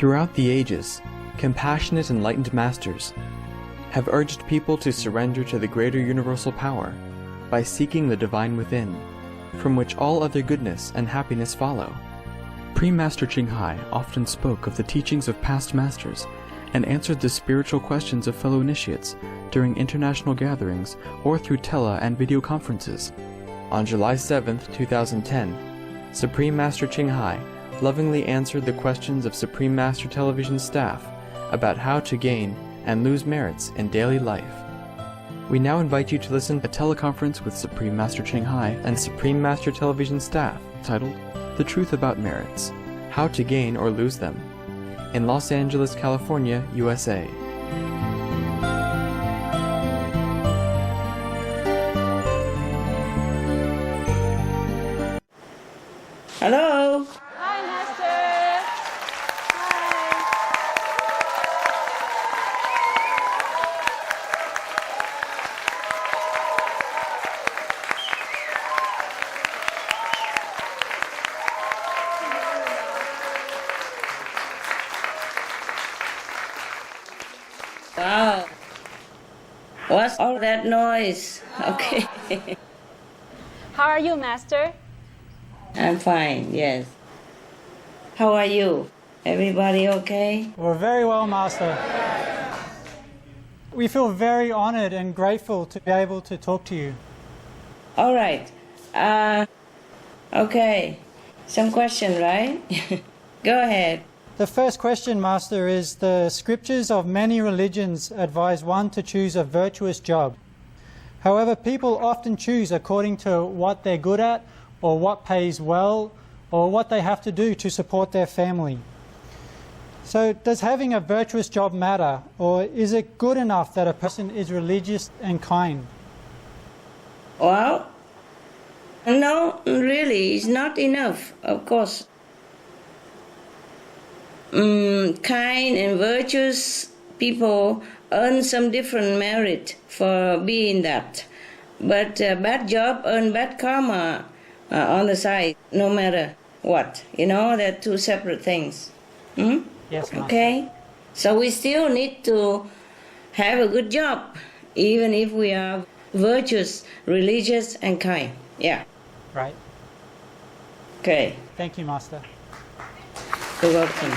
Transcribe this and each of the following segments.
Throughout the ages, compassionate enlightened masters have urged people to surrender to the greater universal power by seeking the divine within, from which all other goodness and happiness follow. Pre-Master Ching Hai often spoke of the teachings of past masters and answered the spiritual questions of fellow initiates during international gatherings or through tele and video conferences. On July 7, 2010, Supreme Master Ching Hai lovingly answered the questions of Supreme Master Television staff about how to gain and lose merits in daily life. We now invite you to listen to a teleconference with Supreme Master Ching Hai and Supreme Master Television staff titled The Truth About Merits, How to Gain or Lose Them, in Los Angeles, California, USA. Hello. Hi, Master. Wow. What's all that noise? Okay. How are you, Master? I'm fine, yes. How are you? Everybody okay? We're very well, Master. We feel very honored and grateful to be able to talk to you. All right. Okay. Some question, right? Go ahead. The first question, Master, is the scriptures of many religions advise one to choose a virtuous job. However, people often choose according to what they're good at, or what pays well, or what they have to do to support their family. So does having a virtuous job matter, or is it good enough that a person is religious and kind? Well, no, really, it's not enough, of course. Kind and virtuous people earn some different merit for being that. But bad job earn bad karma on the side, no matter what. You know, they're two separate things. Yes, Master. Okay? So we still need to have a good job, even if we are virtuous, religious, and kind. Yeah. Right. Okay. Thank you, Master. You're welcome.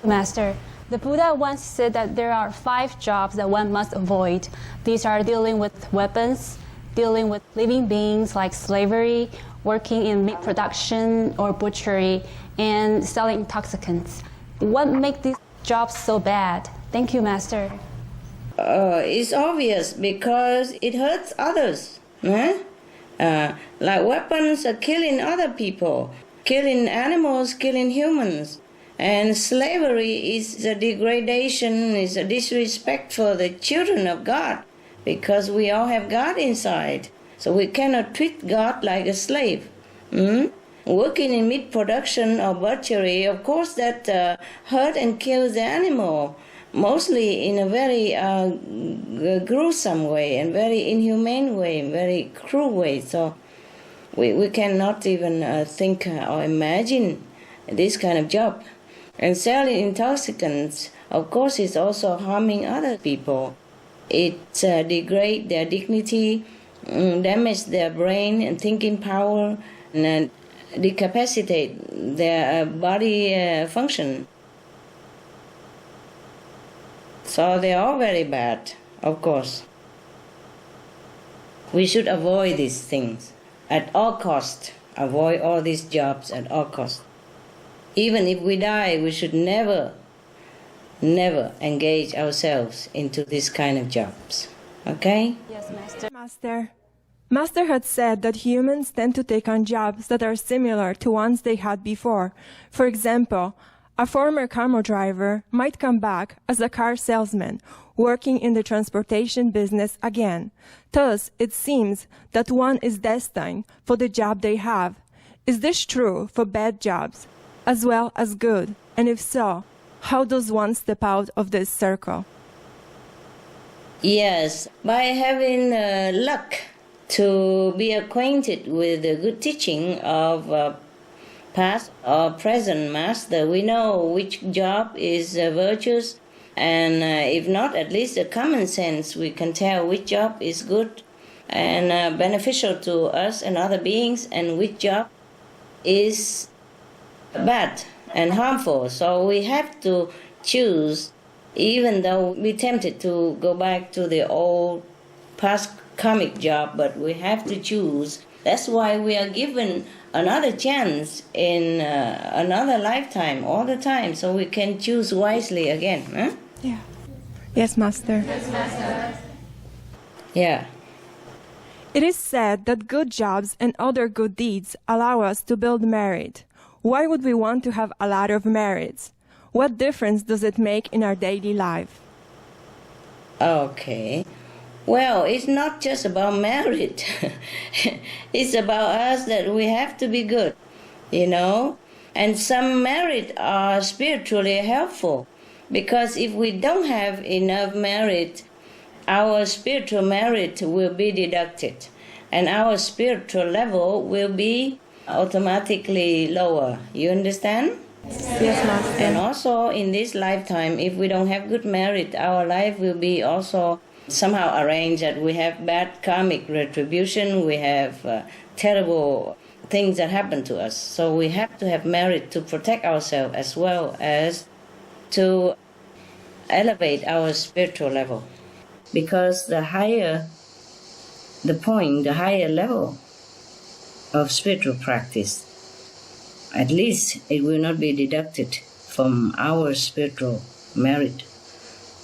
Master, the Buddha once said that there are 5 jobs that one must avoid. These are dealing with weapons, dealing with living beings like slavery, working in meat production or butchery, and selling intoxicants. What makes these jobs so bad? Thank you, Master. It's obvious because it hurts others. Like weapons are killing other people, killing animals, killing humans. And slavery is a degradation, is a disrespect for the children of God, because we all have God inside. So we cannot treat God like a slave. Working in meat production or butchery, of course, that hurt and kills the animal, mostly in a very gruesome way and very inhumane way, very cruel way. So we cannot even think or imagine this kind of job. And selling intoxicants, of course, is also harming other people. It degrades their dignity, damages their brain and thinking power, and decapacitate their body function. So they are very bad, of course. We should avoid these things at all costs. Avoid all these jobs at all costs. Even if we die, we should never engage ourselves into this kind of jobs. Okay? Yes, Master. Master had said that humans tend to take on jobs that are similar to ones they had before. For example, a former camo driver might come back as a car salesman, working in the transportation business again. Thus, it seems that one is destined for the job they have. Is this true for bad jobs as well as good? And if so, how does one step out of this circle? Yes, by having luck to be acquainted with the good teaching of past or present master. We know which job is virtuous, and if not, at least a common sense, we can tell which job is good and beneficial to us and other beings, and which job is bad and harmful. So we have to choose, even though we're tempted to go back to the old past karmic job, but we have to choose. That's why we are given another chance in another lifetime all the time, so we can choose wisely again. Huh? Yeah. Yes, Master. Yeah. It is said that good jobs and other good deeds allow us to build merit. Why would we want to have a lot of merits? What difference does it make in our daily life? Okay. Well, it's not just about merit. It's about us that we have to be good, you know. And some merit are spiritually helpful, because if we don't have enough merit, our spiritual merit will be deducted, and our spiritual level will be automatically lower. You understand? Yes, Master. And also in this lifetime, if we don't have good merit, our life will be also somehow arranged that we have bad karmic retribution, we have terrible things that happen to us. So we have to have merit to protect ourselves as well as to elevate our spiritual level. Because the higher the point, the higher level of spiritual practice, at least it will not be deducted from our spiritual merit.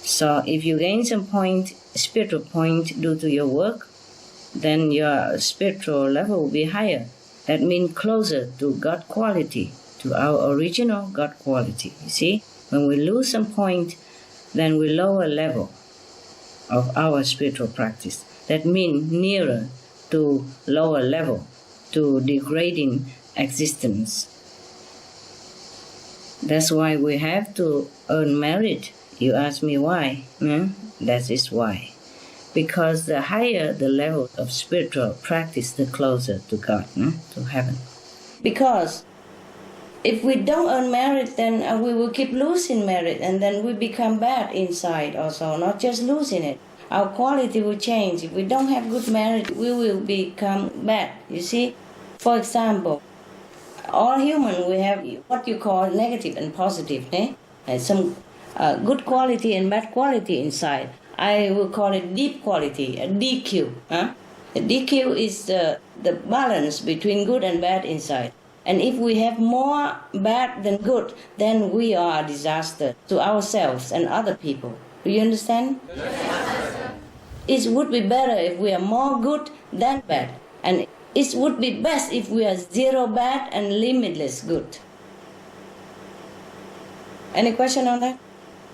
So if you gain some point, spiritual point due to your work, then your spiritual level will be higher. That means closer to God quality, to our original God quality. You see, when we lose some point, then we lower level of our spiritual practice. That means nearer to lower level, to degrading existence. That's why we have to earn merit. You ask me why? That is why. Because the higher the level of spiritual practice, the closer to God, to heaven. Because if we don't earn merit, then we will keep losing merit, and then we become bad inside also, not just losing it. Our quality will change. If we don't have good merit, we will become bad, you see. For example, all human, we have what you call negative and positive, and some good quality and bad quality inside. I will call it deep quality, a DQ. The DQ is the balance between good and bad inside. And if we have more bad than good, then we are a disaster to ourselves and other people. Do you understand? It would be better if we are more good than bad. And it would be best if we are zero bad and limitless good. Any question on that?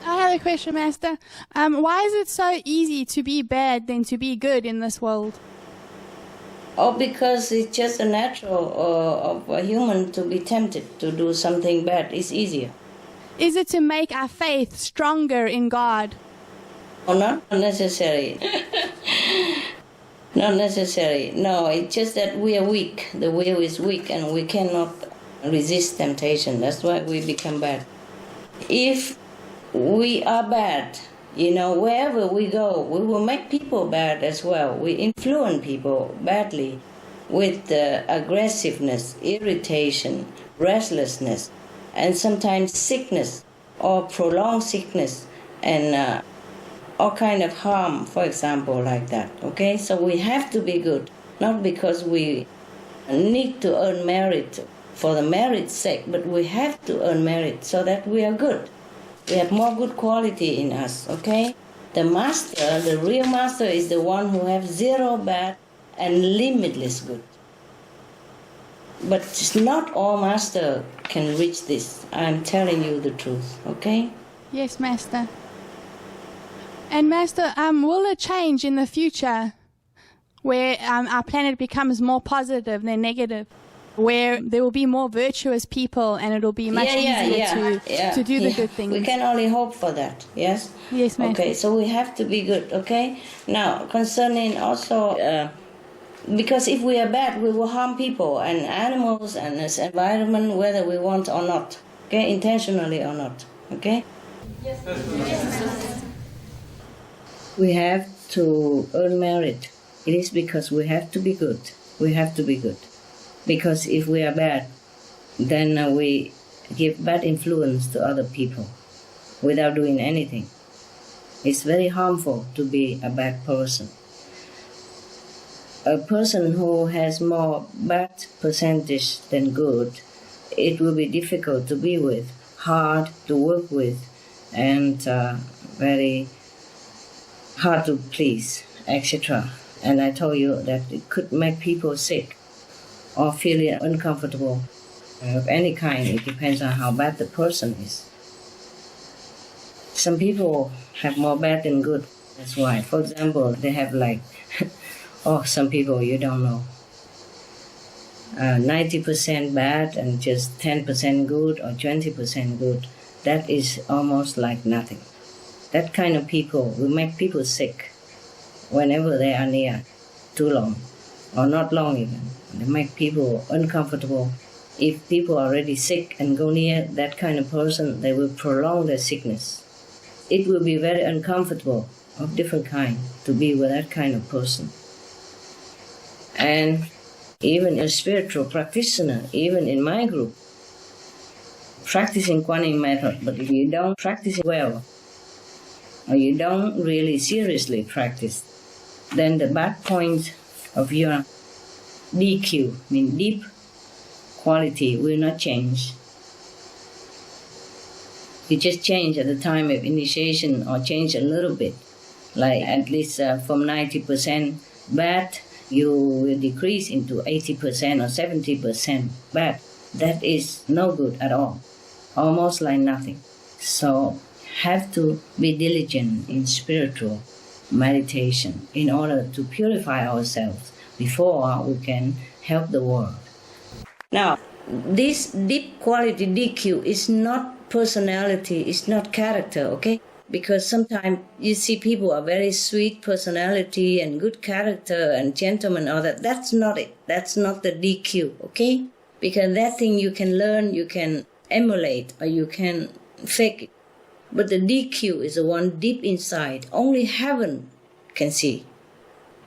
I have a question, Master. Why is it so easy to be bad than to be good in this world? Oh, because it's just a natural of a human to be tempted to do something bad. It's easier. Is it to make our faith stronger in God? Oh, not necessary. Not necessary. No, it's just that we are weak. The will is weak and we cannot resist temptation. That's why we become bad. If we are bad, wherever we go, we will make people bad as well. We influence people badly with aggressiveness, irritation, restlessness, and sometimes sickness or prolonged sickness and all kind of harm, for example, like that. Okay, so we have to be good, not because we need to earn merit for the merit's sake, but we have to earn merit so that we are good. We have more good quality in us, okay? The master, the real master, is the one who has zero bad and limitless good. But not all master can reach this. I'm telling you the truth, okay? Yes, Master. And Master, will it change in the future where our planet becomes more positive than negative? Where there will be more virtuous people and it'll be much easier to do the good things. We can only hope for that, yes? Yes, Master. Okay, so we have to be good, okay? Now, concerning also Because if we are bad, we will harm people and animals and this environment, whether we want or not, okay, intentionally or not, okay? Yes. We have to earn merit. It is because we have to be good. We have to be good. Because if we are bad, then we give bad influence to other people without doing anything. It's very harmful to be a bad person. A person who has more bad percentage than good, it will be difficult to be with, hard to work with, and very hard to please, etc. And I told you that it could make people sick or feeling uncomfortable of any kind. It depends on how bad the person is. Some people have more bad than good. That's why. For example, they have like, some people you don't know. 90% bad and just 10% good or 20% good. That is almost like nothing. That kind of people will make people sick whenever they are near too long or not long even. They make people uncomfortable. If people are already sick and go near that kind of person, they will prolong their sickness. It will be very uncomfortable of different kind to be with that kind of person. And even a spiritual practitioner, even in my group, practicing Kuan method, but if you don't practice it well, or you don't really seriously practice, then the bad point of your DQ, deep quality, will not change. You just change at the time of initiation or change a little bit, like at least from 90% bad, you will decrease into 80% or 70% bad. That is no good at all, almost like nothing. So have to be diligent in spiritual meditation in order to purify ourselves before we can help the world. Now, this deep quality DQ is not personality, it's not character, okay? Because sometimes you see people are very sweet personality and good character and gentlemen, all that. That's not it. That's not the DQ, okay? Because that thing you can learn, you can emulate, or you can fake it. But the DQ is the one deep inside. Only heaven can see.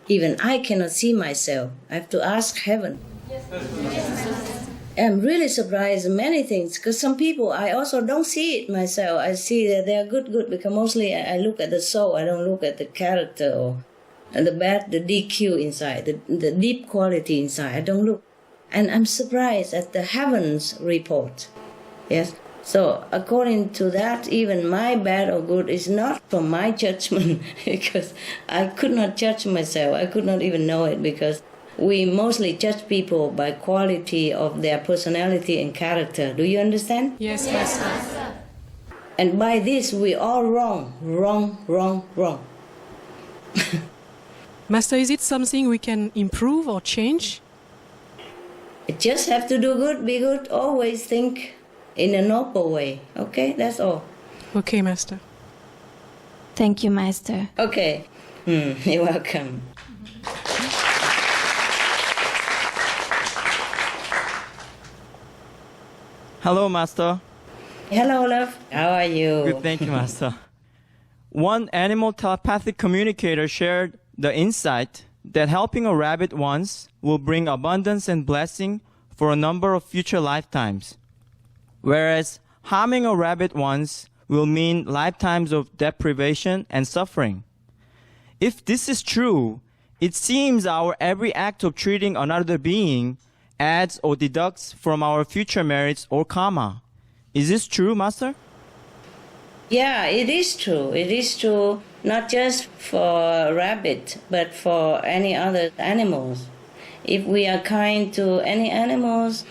Even I cannot see myself. I have to ask heaven. I'm really surprised in many things, because some people, I also don't see it myself. I see that they are good, because mostly I look at the soul. I don't look at the character or the bad, the DQ inside, the deep quality inside. I don't look. And I'm surprised at the heavens report. Yes. So according to that, even my bad or good is not from my judgment, because I could not judge myself. I could not even know it, because we mostly judge people by quality of their personality and character. Do you understand? Yes, Master. And by this, we all wrong. Master, is it something we can improve or change? You just have to do good, be good, always think in a noble way. Okay, that's all. Okay, Master. Thank you, Master. Okay, you're welcome. Hello, Master. Hello, love. How are you? Good, thank you, Master. One animal telepathic communicator shared the insight that helping a rabbit once will bring abundance and blessing for a number of future lifetimes, whereas harming a rabbit once will mean lifetimes of deprivation and suffering. If this is true, it seems our every act of treating another being adds or deducts from our future merits or karma. Is this true, Master? Yeah, it is true. It is true, not just for rabbit, but for any other animals. If we are kind to any animals,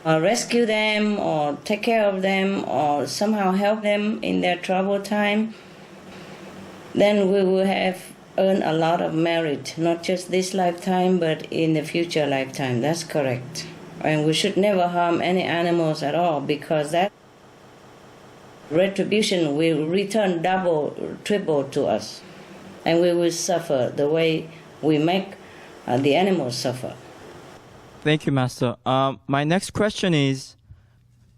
or rescue them, or take care of them, or somehow help them in their trouble time, then we will have earned a lot of merit, not just this lifetime, but in the future lifetime. That's correct. And we should never harm any animals at all, because that retribution will return double, triple to us. And we will suffer the way we make the animals suffer. Thank you, Master. My next question is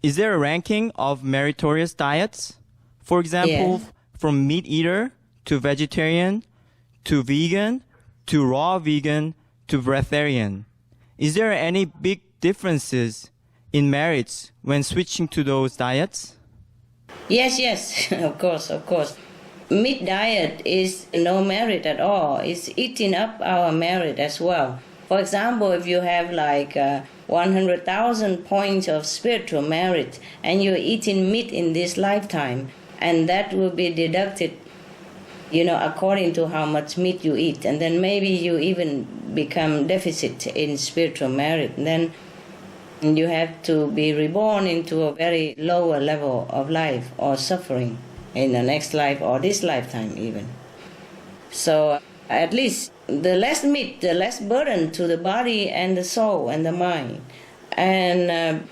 there a ranking of meritorious diets? For example, from meat eater to vegetarian to vegan to raw vegan to breatharian. Is there any big differences in merits when switching to those diets? Yes, of course. Meat diet is no merit at all. It's eating up our merit as well. For example, if you have like 100,000 points of spiritual merit and you're eating meat in this lifetime, and that will be deducted, according to how much meat you eat, and then maybe you even become deficit in spiritual merit. And then you have to be reborn into a very lower level of life or suffering in the next life or this lifetime even. So at least the less meat, the less burden to the body and the soul and the mind. And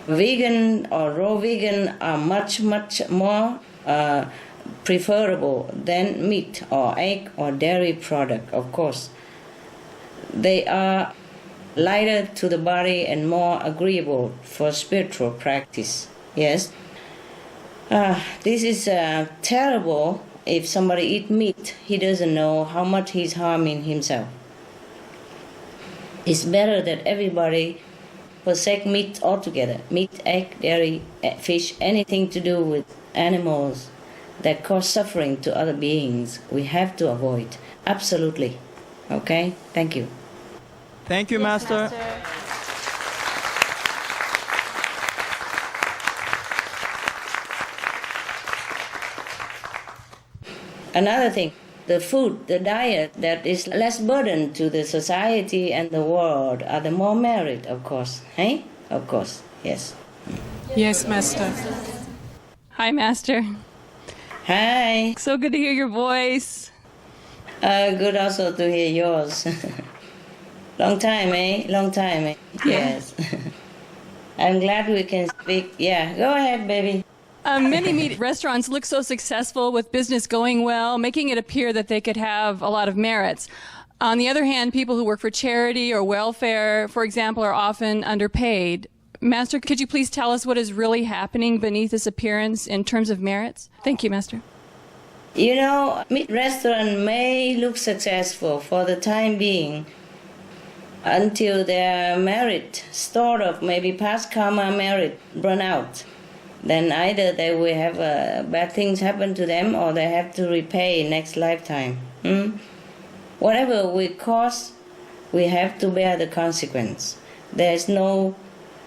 vegan or raw vegan are much more preferable than meat or egg or dairy product, of course. They are lighter to the body and more agreeable for spiritual practice. Yes. This is terrible. If somebody eats meat, he doesn't know how much he's harming himself. It's better that everybody forsake meat altogether. Meat, egg, dairy, fish, anything to do with animals that cause suffering to other beings, we have to avoid. Absolutely. Okay? Thank you. Thank you, Master. Another thing, the food, the diet that is less burden to the society and the world are the more merit, of course. Hey? Of course, yes. Yes, Master. Hi, Master. Hi. So good to hear your voice. Good also to hear yours. Long time, eh? Long time, eh? Yes. I'm glad we can speak. Yeah, go ahead, baby. Many meat restaurants look so successful with business going well, making it appear that they could have a lot of merits. On the other hand, people who work for charity or welfare, for example, are often underpaid. Master, could you please tell us what is really happening beneath this appearance in terms of merits? Thank you, Master. Meat restaurant may look successful for the time being until their merit, stored of maybe past karma merit, run out. Then either they will have bad things happen to them or they have to repay next lifetime. Whatever we cause, we have to bear the consequence. There is no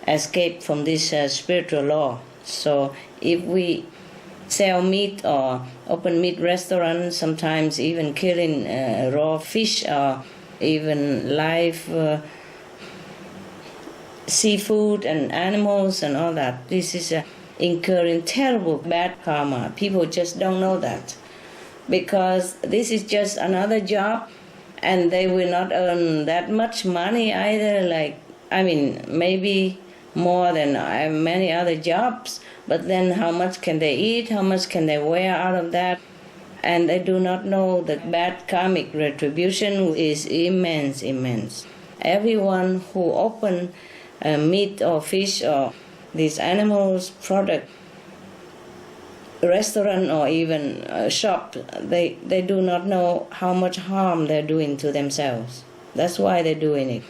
escape from this spiritual law. So if we sell meat or open meat restaurants, sometimes even killing raw fish or even live seafood and animals and all that, this is incurring terrible bad karma. People just don't know that because this is just another job and they will not earn that much money either, maybe more than many other jobs, but then how much can they eat, how much can they wear out of that? And they do not know that bad karmic retribution is immense. Everyone who open meat or fish or these animals product restaurant or even shop, they do not know how much harm they're doing to themselves. That's why they're doing it.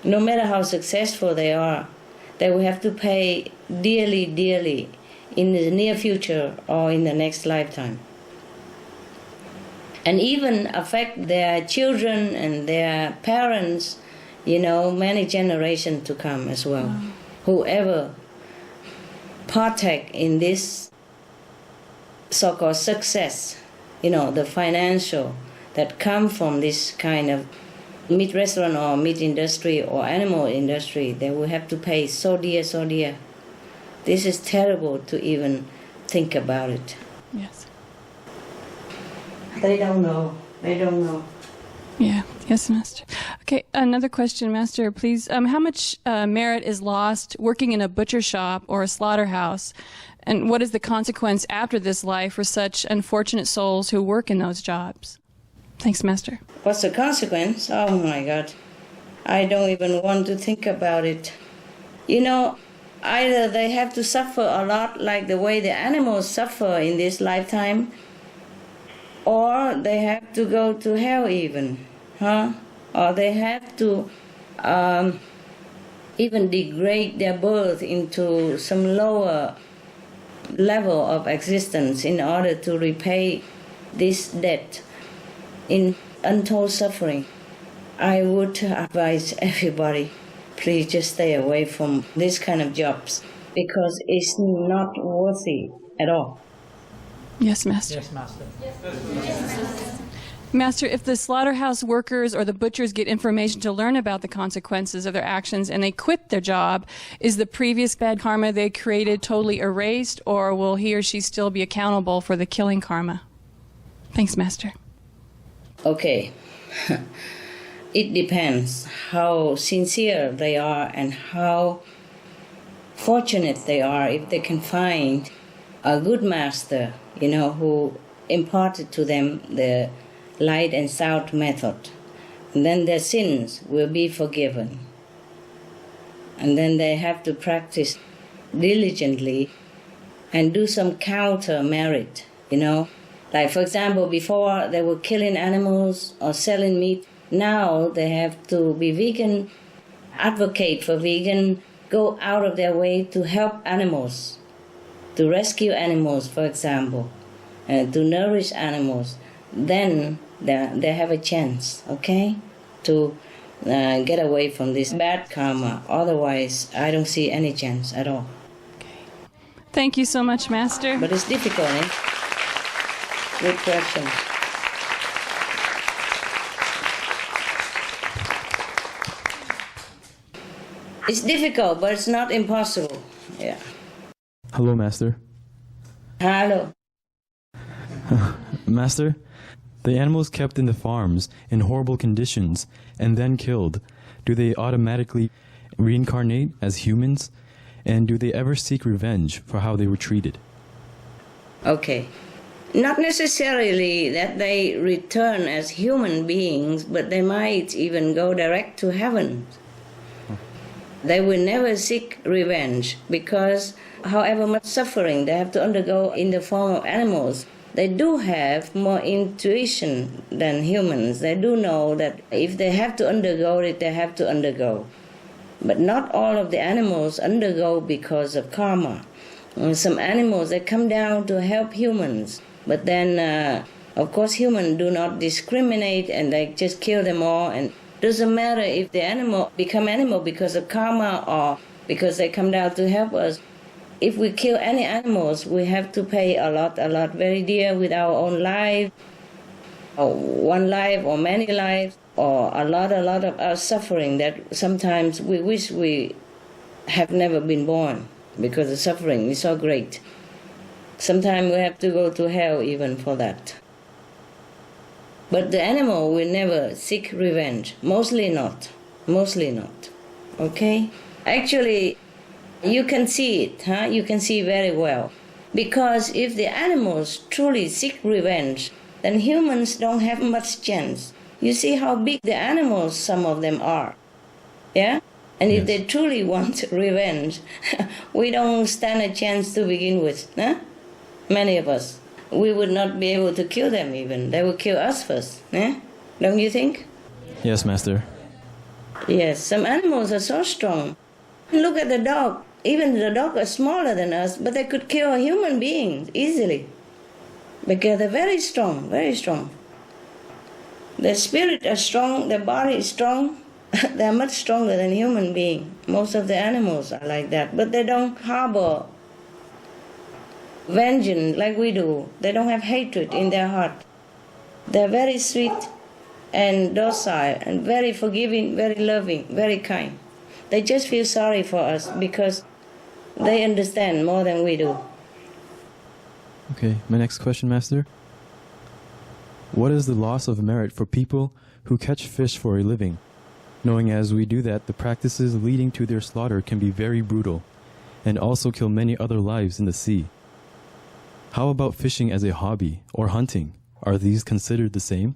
No matter how successful they are, they will have to pay dearly in the near future or in the next lifetime. And even affect their children and their parents, many generations to come as well. Wow. Whoever partake in this so-called success, the financial that come from this kind of meat restaurant or meat industry or animal industry, they will have to pay so dear. This is terrible to even think about it. Yes. They don't know. Yeah. Yes, Master. Okay, another question, Master, please. How much merit is lost working in a butcher shop or a slaughterhouse? And what is the consequence after this life for such unfortunate souls who work in those jobs? Thanks, Master. What's the consequence? Oh my God. I don't even want to think about it. You know, either they have to suffer a lot like the way the animals suffer in this lifetime, or they have to go to hell even, or they have to even degrade their birth into some lower level of existence in order to repay this debt in untold suffering. I would advise everybody, please just stay away from this kind of jobs because it's not worthy at all. Yes, Master. Yes, Master. Master, if the slaughterhouse workers or the butchers get information to learn about the consequences of their actions and they quit their job, is the previous bad karma they created totally erased, or will he or she still be accountable for the killing karma? Thanks, Master. Okay. It depends how sincere they are and how fortunate they are if they can find a good master, who imparted to them the light and sound method. And then their sins will be forgiven. And then they have to practice diligently and do some counter merit, Like, for example, before they were killing animals or selling meat. Now they have to be vegan, advocate for vegan, go out of their way to help animals, to rescue animals, for example, to nourish animals. Then they have a chance, okay, to get away from this bad karma. Otherwise, I don't see any chance at all. Okay. Thank you so much, Master. But it's difficult, eh? Good question. It's difficult, but it's not impossible. Yeah. Hello, Master. Hello. Master, the animals kept in the farms in horrible conditions and then killed, do they automatically reincarnate as humans? And do they ever seek revenge for how they were treated? Okay. Not necessarily that they return as human beings, but they might even go direct to heaven. They will never seek revenge because however much suffering they have to undergo in the form of animals, they do have more intuition than humans. They do know that if they have to undergo it, they have to undergo. But not all of the animals undergo because of karma. Some animals, they come down to help humans. But then, of course, humans do not discriminate and they just kill them all. And doesn't matter if the animal become animal because of karma or because they come down to help us. If we kill any animals, we have to pay a lot, very dear with our own life, or one life or many lives, or a lot of our suffering that sometimes we wish we have never been born because the suffering is so great. Sometimes we have to go to hell even for that. But the animal will never seek revenge. Mostly not. Okay? Actually, you can see it, You can see very well. Because if the animals truly seek revenge, then humans don't have much chance. You see how big the animals, some of them are. Yeah? And if they truly want revenge, we don't stand a chance to begin with, Many of us. We would not be able to kill them even. They would kill us first. Don't you think? Yes, Master. Yes, some animals are so strong. Look at the dog. Even the dog is smaller than us, but they could kill a human being easily. Because they're very strong, very strong. Their spirit is strong, their body is strong. They're much stronger than human beings. Most of the animals are like that, but they don't harbor vengeance like we do. They don't have hatred in their heart. They're very sweet and docile and very forgiving, very loving, very kind. They just feel sorry for us because they understand more than we do. Okay, my next question, Master. What is the loss of merit for people who catch fish for a living, knowing as we do that the practices leading to their slaughter can be very brutal and also kill many other lives in the sea? How about fishing as a hobby or hunting? Are these considered the same?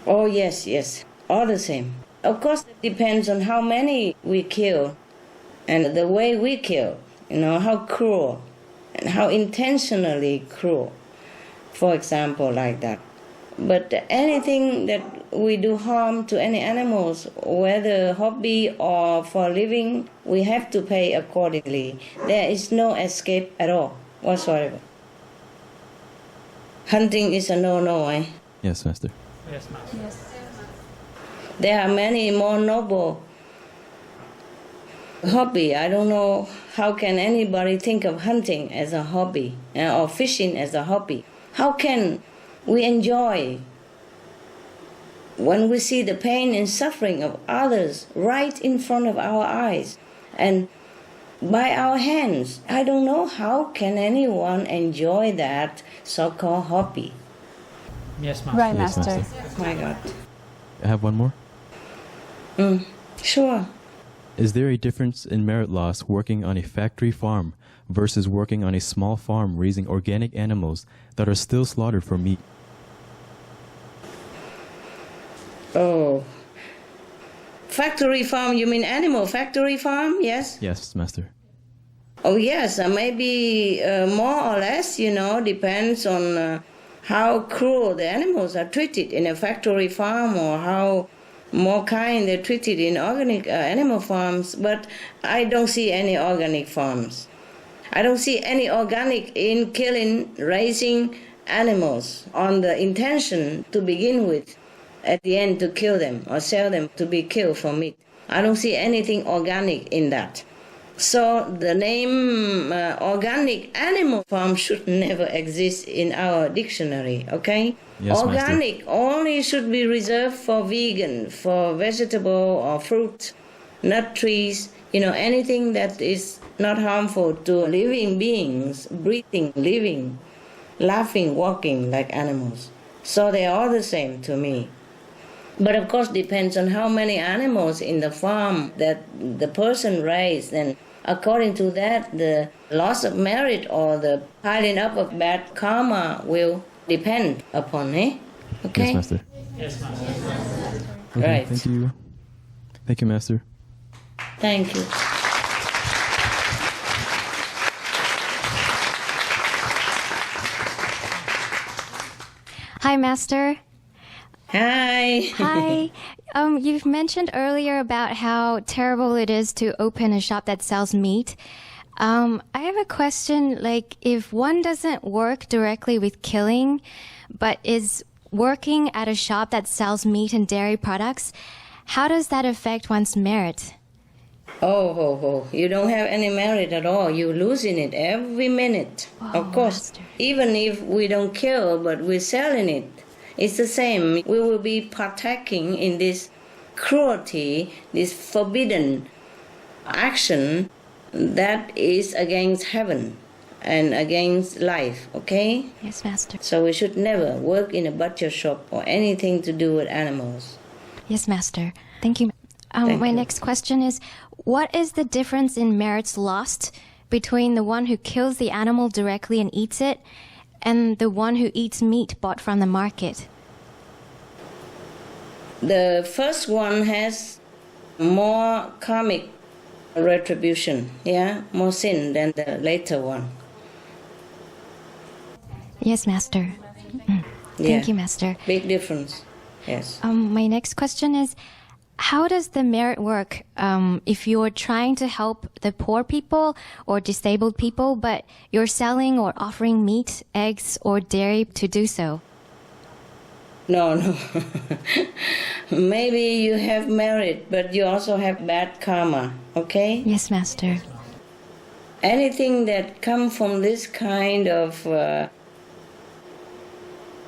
Oh, yes, all the same. Of course, it depends on how many we kill and the way we kill, how cruel and how intentionally cruel, for example, like that. But anything that we do harm to any animals, whether hobby or for living, we have to pay accordingly. There is no escape at all, whatsoever. Hunting is a no-no, eh? Yes, Master. Yes, Master. Yes. There are many more noble hobby. I don't know how can anybody think of hunting as a hobby or fishing as a hobby. How can we enjoy when we see the pain and suffering of others right in front of our eyes and by our hands? I don't know how can anyone enjoy that so-called hobby. Yes, Master. Right, Yes, Master. Master. My God. I have one more. Sure. Is there a difference in merit loss working on a factory farm versus working on a small farm raising organic animals that are still slaughtered for meat? Oh. Factory farm, you mean animal factory farm? Yes? Yes, Master. Oh, yes, maybe more or less, depends on how cruel the animals are treated in a factory farm or how more kind they're treated in organic animal farms. But I don't see any organic farms. I don't see any organic in killing, raising animals on the intention to begin with, at the end to kill them or sell them to be killed for meat. I don't see anything organic in that. So the name organic animal farm should never exist in our dictionary, okay? Yes, organic Master. only should be reserved for vegan, for vegetable or fruit, nut trees, anything that is not harmful to living beings, breathing, living, laughing, walking like animals. So they are all the same to me. But of course depends on how many animals in the farm that the person raised, and according to that the loss of merit or the piling up of bad karma will depend upon, eh? Okay? Yes, Master. Yes, Master. Okay, Right. Thank you. Thank you, Master. Thank you. Hi, Master. Hi. Hi. You've mentioned earlier about how terrible it is to open a shop that sells meat. I have a question, like if one doesn't work directly with killing, but is working at a shop that sells meat and dairy products, how does that affect one's merit? Oh, you don't have any merit at all. You're losing it every minute. Oh, of course, Master. even if we don't kill, but we're selling it, it's the same. We will be partaking in this cruelty, this forbidden action that is against heaven and against life, okay? Yes, Master. So we should never work in a butcher shop or anything to do with animals. Yes, Master. Thank you. Thank My you. next question is, what is the difference in merits lost between the one who kills the animal directly and eats it and the one who eats meat bought from the market? The first one has more karmic retribution, more sin than the later one. Yes, Master. Thank you, Master. Big difference, yes. My next question is, how does the merit work if you're trying to help the poor people or disabled people, but you're selling or offering meat, eggs, or dairy to do so? No. Maybe you have merit, but you also have bad karma, okay? Yes, Master. Anything that comes from this kind of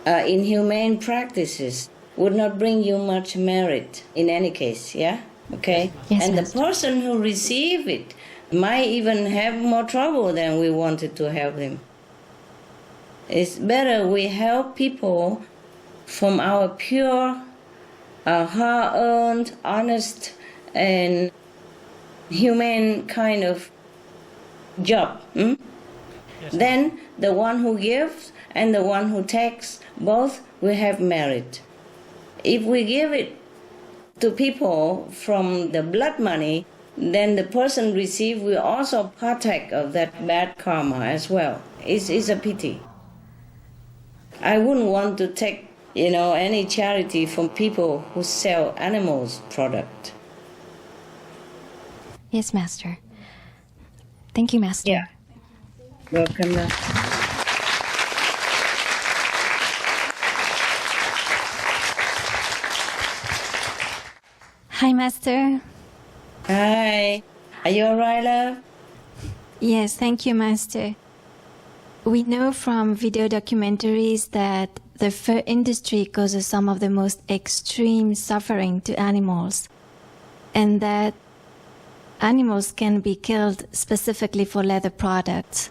inhumane practices would not bring you much merit in any case, yeah? Okay? Yes, and Master. the person who receives it might even have more trouble than we wanted to help him. It's better we help people from our pure, hard-earned, honest, and humane kind of job. Then the one who gives and the one who takes, both will have merit. If we give it to people from the blood money, then the person received will also partake of that bad karma as well. It's a pity. I wouldn't want to take, any charity from people who sell animals product. Yes, Master. Thank you, Master. Yeah. Welcome. Hi, Master. Hi. Are you all right, love? Yes, thank you, Master. We know from video documentaries that the fur industry causes some of the most extreme suffering to animals, and that animals can be killed specifically for leather products.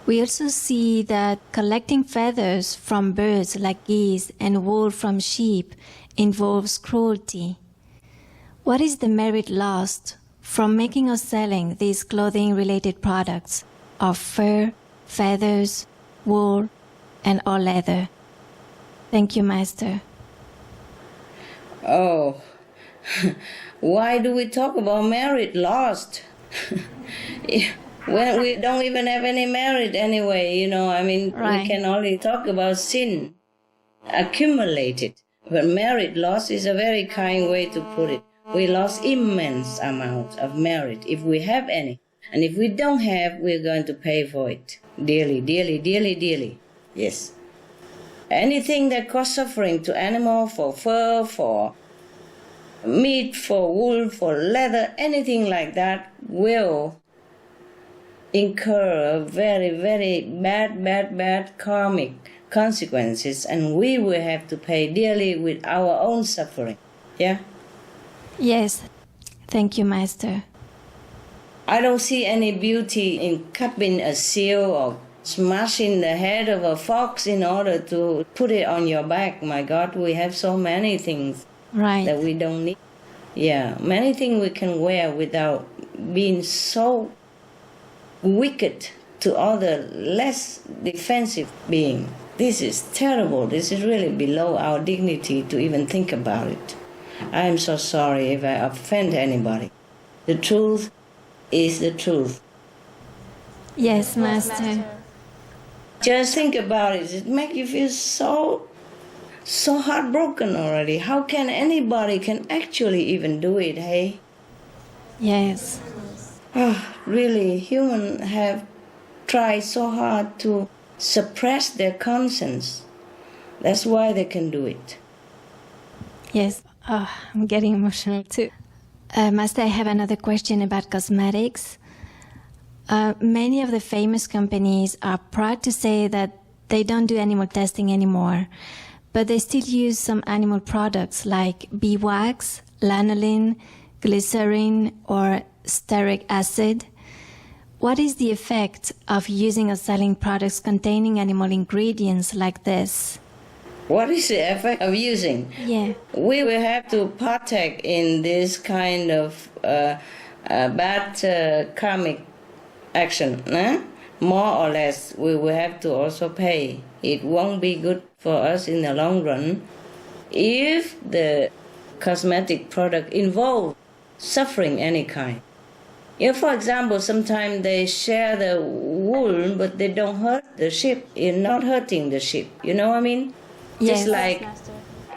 We also see that collecting feathers from birds like geese and wool from sheep involves cruelty. What is the merit lost from making or selling these clothing-related products of fur, feathers, wool, and or leather? Thank you, Master. Oh, why do we talk about merit lost? When we don't even have any merit anyway, Right. We can only talk about sin accumulated. But merit loss is a very kind way to put it. We lost immense amount of merit if we have any. And if we don't have, we're going to pay for it dearly, dearly, dearly, dearly. Yes. Anything that causes suffering to animal, for fur, for meat, for wool, for leather, anything like that will incur very, very bad karmic consequences, and we will have to pay dearly with our own suffering. Yeah? Yes. Thank you, Master. I don't see any beauty in cupping a seal or smashing the head of a fox in order to put it on your back. My God, we have so many things that we don't need. Yeah, many things we can wear without being so wicked to other less defensive being. This is terrible. This is really below our dignity to even think about it. I am so sorry if I offend anybody. The truth is the truth. Yes, Master. Just think about it. It makes you feel so heartbroken already. How can anybody can actually even do it, hey? Yes. Really, humans have tried so hard to suppress their conscience. That's why they can do it. Yes. I'm getting emotional too. Master, I have another question about cosmetics. Many of the famous companies are proud to say that they don't do animal testing anymore, but they still use some animal products like beeswax, lanolin, glycerin, or stearic acid. What is the effect of using or selling products containing animal ingredients like this? What is the effect of using? Yeah. We will have to partake in this kind of bad karmic action. More or less, we will have to also pay. It won't be good for us in the long run if the cosmetic product involves suffering any kind. If, for example, sometimes they share the wool, but they don't hurt the sheep, you're not hurting the sheep. You know what I mean? Yes. Just like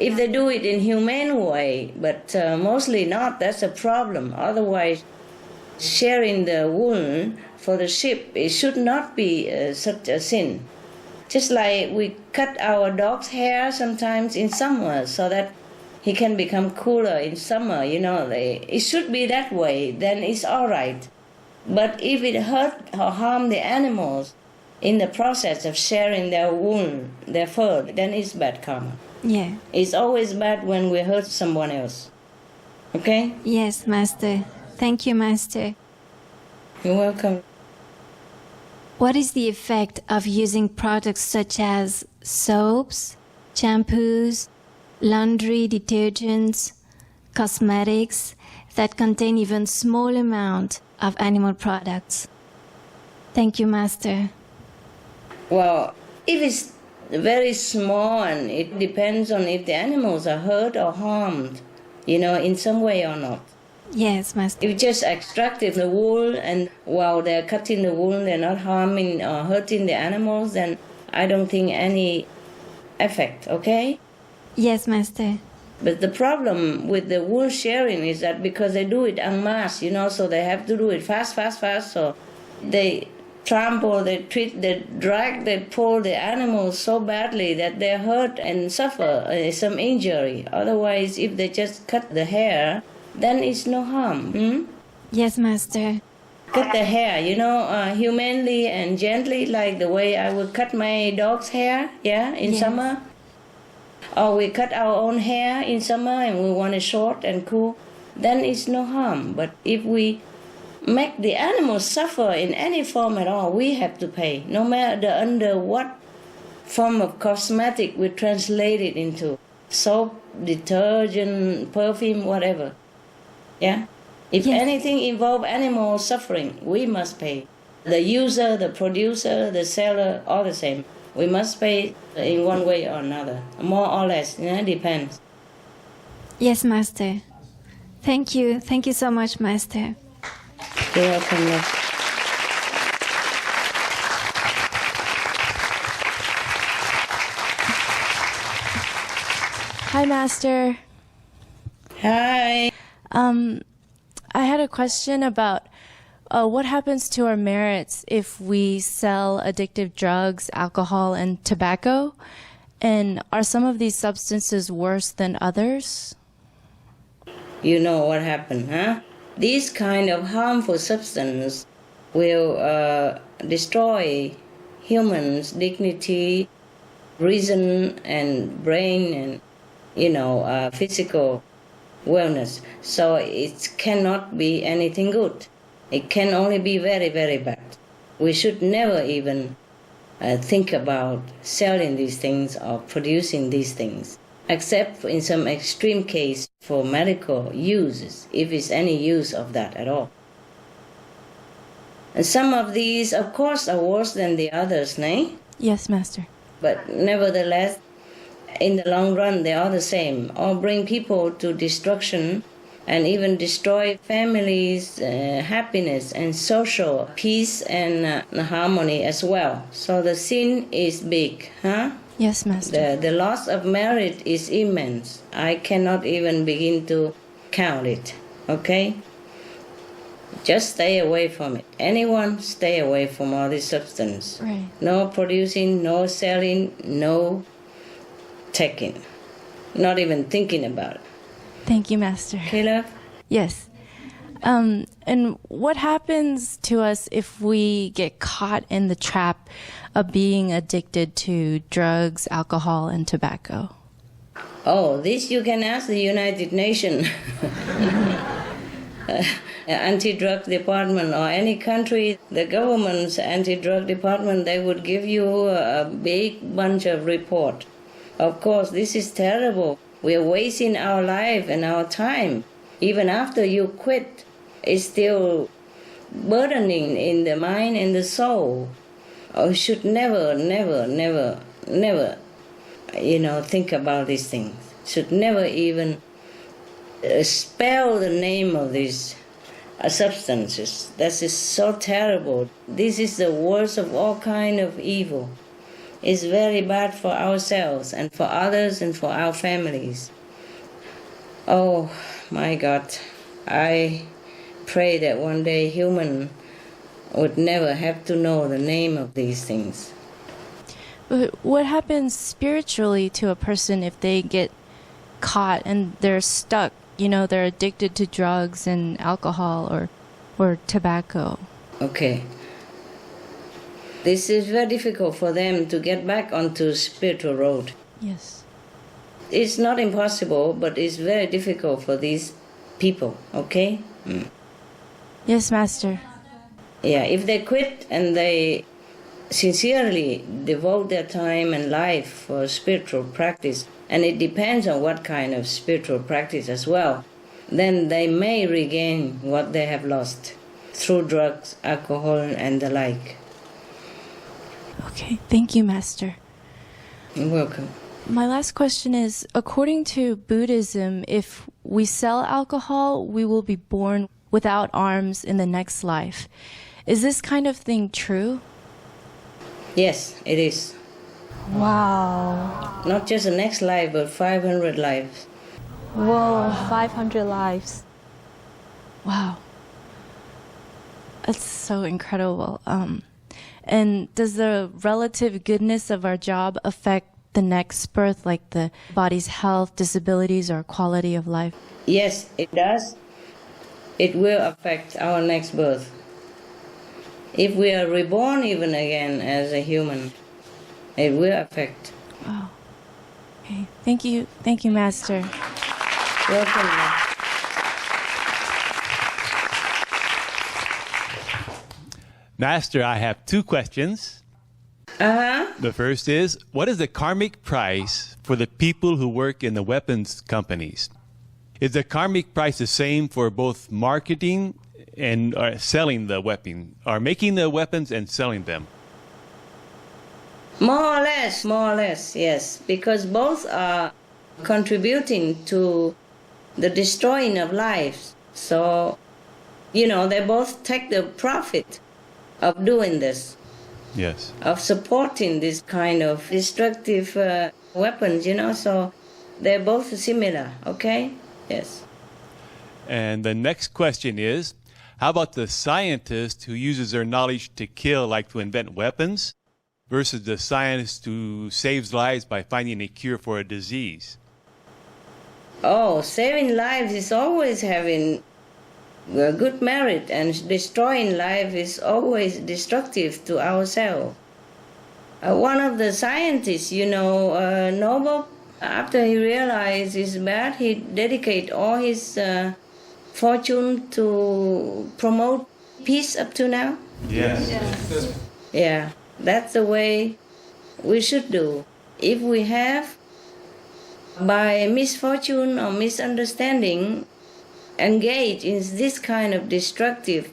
if they do it in humane way, but mostly not, that's a problem. Otherwise, sharing the wool for the sheep, it should not be such a sin. Just like we cut our dog's hair sometimes in summer so that he can become cooler in summer, it should be that way, then it's all right. But if it hurt or harm the animals in the process of sharing their wool, their fur, then it's bad karma. Yeah. It's always bad when we hurt someone else. Okay? Yes, Master. Thank you, Master. You're welcome. What is the effect of using products such as soaps, shampoos, laundry detergents, cosmetics that contain even small amount of animal products? Thank you, Master. Well, if it's very small, and it depends on if the animals are hurt or harmed, in some way or not. Yes, Master. If just extracting the wool and while they're cutting the wool, they're not harming or hurting the animals, then I don't think any effect, okay? Yes, Master. But the problem with the wool sharing is that because they do it en masse, so they have to do it fast, so they trample, they treat, they drag, they pull the animals so badly that they hurt and suffer some injury. Otherwise, if they just cut the hair, then it's no harm. Yes, Master. Cut the hair, humanely and gently, like the way I would cut my dog's hair, in Yes. summer. Or we cut our own hair in summer and we want it short and cool, then it's no harm. But if we make the animals suffer in any form at all, we have to pay, no matter under what form of cosmetic we translate it into. Soap, detergent, perfume, whatever. Yeah? If Yes. anything involves animal suffering, we must pay. The user, the producer, the seller, all the same. We must pay in one way or another, more or less, depends. Yes, Master. Thank you. Thank you so much, Master. You're welcome, love. Hi, Master. Hi. I had a question about what happens to our merits if we sell addictive drugs, alcohol, and tobacco? And are some of these substances worse than others? You know what happened, huh? These kind of harmful substances will destroy humans' dignity, reason, and brain, and physical wellness. So it cannot be anything good. It can only be very, very bad. We should never even think about selling these things or producing these things, except in some extreme case for medical uses, if it's any use of that at all. And some of these, of course, are worse than the others, nay? Yes, Master. But nevertheless, in the long run, they are the same, or bring people to destruction and even destroy families' happiness and social peace and harmony as well. So the sin is big, huh? Yes, Master. The loss of merit is immense. I cannot even begin to count it, okay? Just stay away from it. Anyone, stay away from all this substance. Right. No producing, no selling, no taking. Not even thinking about it. Thank you, Master. Okay, love? Yes. And what happens to us if we get caught in the trap of being addicted to drugs, alcohol, and tobacco? Oh, this you can ask the United Nations. Anti-drug department or any country, the government's anti-drug department, they would give you a big bunch of report. Of course, this is terrible. We are wasting our life and our time. Even after you quit, it's still burdening in the mind and the soul. You should never, think about these things. Should never even spell the name of these substances. That is so terrible. This is the worst of all kind of evil. It's very bad for ourselves and for others and for our families. Oh my God, I pray that one day human would never have to know the name of these things. But what happens spiritually to a person if they get caught and they're stuck? They're addicted to drugs and alcohol or tobacco. Okay. This is very difficult for them to get back onto spiritual road. Yes. It's not impossible, but it's very difficult for these people, okay? Yes, Master. Yeah, if they quit and they sincerely devote their time and life for spiritual practice, and it depends on what kind of spiritual practice as well, then they may regain what they have lost through drugs, alcohol, and the like. Okay, thank you, Master. You're welcome. My last question is, according to Buddhism, if we sell alcohol, we will be born without arms in the next life. Is this kind of thing true? Yes, it is. Wow. Not just the next life, but 500 lives. Whoa, 500 lives. Wow. That's so incredible. And does the relative goodness of our job affect the next birth, like the body's health, disabilities, or quality of life? Yes, it does. It will affect our next birth. If we are reborn even again as a human, it will affect. Wow. Okay. Thank you, Master. Welcome. Master, I have two questions. The first is, what is the karmic price for the people who work in the weapons companies? Is the karmic price the same for both marketing and selling the weapon, or making the weapons and selling them? More or less, yes. Because both are contributing to the destroying of lives. So, they both take the profit of doing this. Yes. Of supporting this kind of destructive weapons, so they're both similar, okay? Yes. And the next question is, how about the scientist who uses their knowledge to kill, like to invent weapons, versus the scientist who saves lives by finding a cure for a disease? Oh, saving lives is always having a good merit, and destroying life is always destructive to ourselves. One of the scientists, Nobel, after he realized it's bad, he dedicated all his fortune to promote peace up to now. Yes. Yeah, that's the way we should do. If we have, by misfortune or misunderstanding, engage in this kind of destructive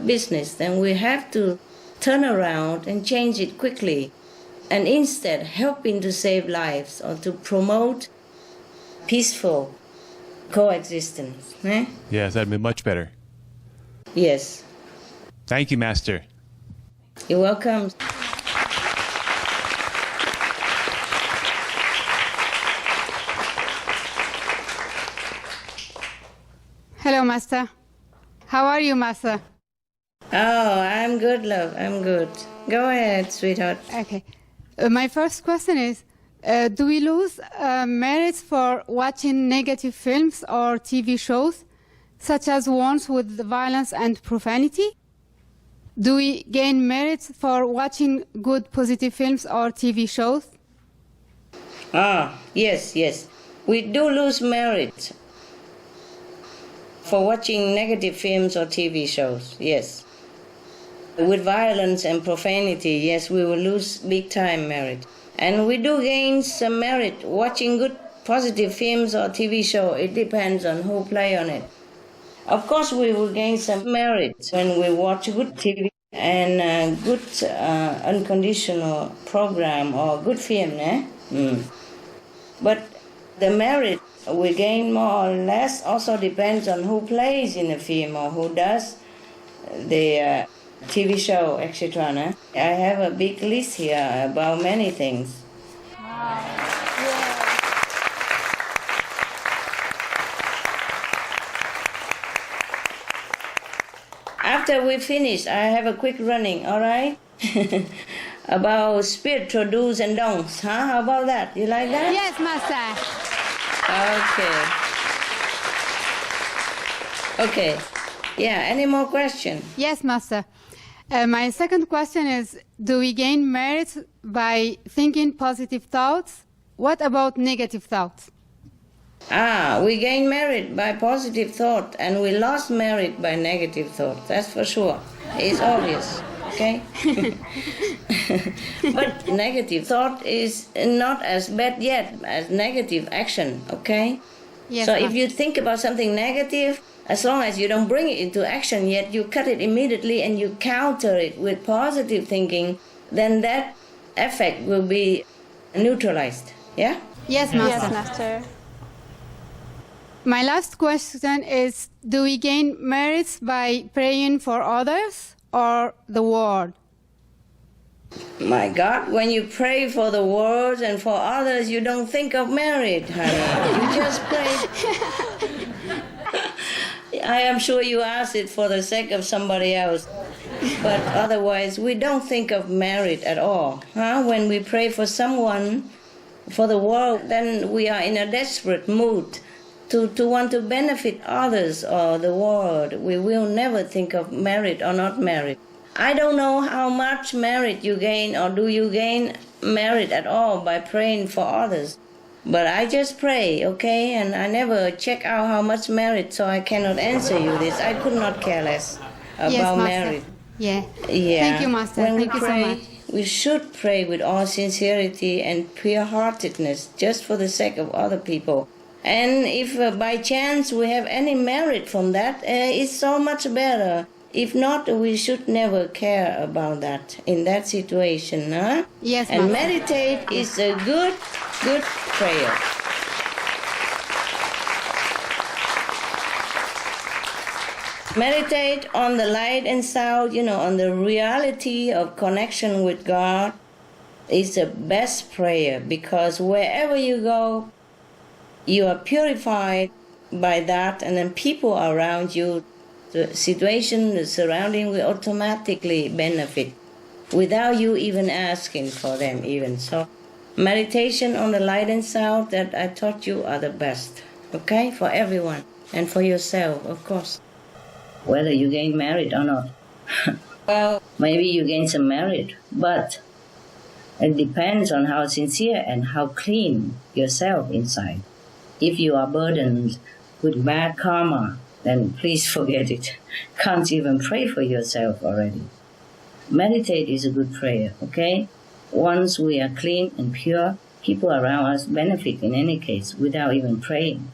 business, then we have to turn around and change it quickly, and instead helping to save lives or to promote peaceful coexistence. Yes, that'd be much better. Yes. Thank you, Master. You're welcome. Hello, Master. How are you, Master? Oh, I'm good, love. I'm good. Go ahead, sweetheart. Okay. My first question is, do we lose merits for watching negative films or TV shows, such as ones with violence and profanity? Do we gain merits for watching good, positive films or TV shows? Yes. We do lose merit for watching negative films or TV shows, yes. With violence and profanity, yes, we will lose big time merit. And we do gain some merit watching good, positive films or TV show. It depends on who play on it. Of course, we will gain some merit when we watch good TV and good unconditional program or good film. But the merit we gain more or less also depends on who plays in the film or who does the TV show, etc. I have a big list here about many things. After we finish, I have a quick running, all right? About spiritual do's and don'ts, huh? How about that? You like that? Yes, Master. Okay. Yeah, any more questions? Yes, Master. My second question is, do we gain merit by thinking positive thoughts? What about negative thoughts? We gain merit by positive thought, and we lost merit by negative thought. That's for sure. It's obvious, okay? But negative thought is not as bad yet as negative action, okay? Yes, so if you think about something negative, as long as you don't bring it into action yet, you cut it immediately and you counter it with positive thinking, then that effect will be neutralized. Yeah? Yes, Master. Yes, Master. My last question is, do we gain merits by praying for others or the world? My God, when you pray for the world and for others, you don't think of merit, honey. You just pray. I am sure you ask it for the sake of somebody else. But otherwise, we don't think of merit at all. When we pray for someone, for the world, then we are in a desperate mood to want to benefit others or the world. We will never think of merit or not merit. I don't know how much merit you gain, or do you gain merit at all by praying for others. But I just pray, okay? And I never check out how much merit, so I cannot answer you this. I could not care less about Yes, Master. merit. Yeah. Yeah. Thank you, Master. When Thank we you pray, so much. we should pray with all sincerity and pure-heartedness, just for the sake of other people. And if by chance we have any merit from that, it's so much better. If not, we should never care about that in that situation. Huh? Yes, and Master. meditate is a good prayer. Meditate on the light and sound, on the reality of connection with God is the best prayer, because wherever you go, you are purified by that, and then people around you, the situation, the surrounding will automatically benefit without you even asking for them even. So meditation on the light and sound that I taught you are the best, okay, for everyone and for yourself, of course. Whether you gain merit or not. Well, maybe you gain some merit, but it depends on how sincere and how clean yourself inside. If you are burdened with bad karma, then please forget it. Can't even pray for yourself already. Meditate is a good prayer, okay? Once we are clean and pure, people around us benefit in any case without even praying.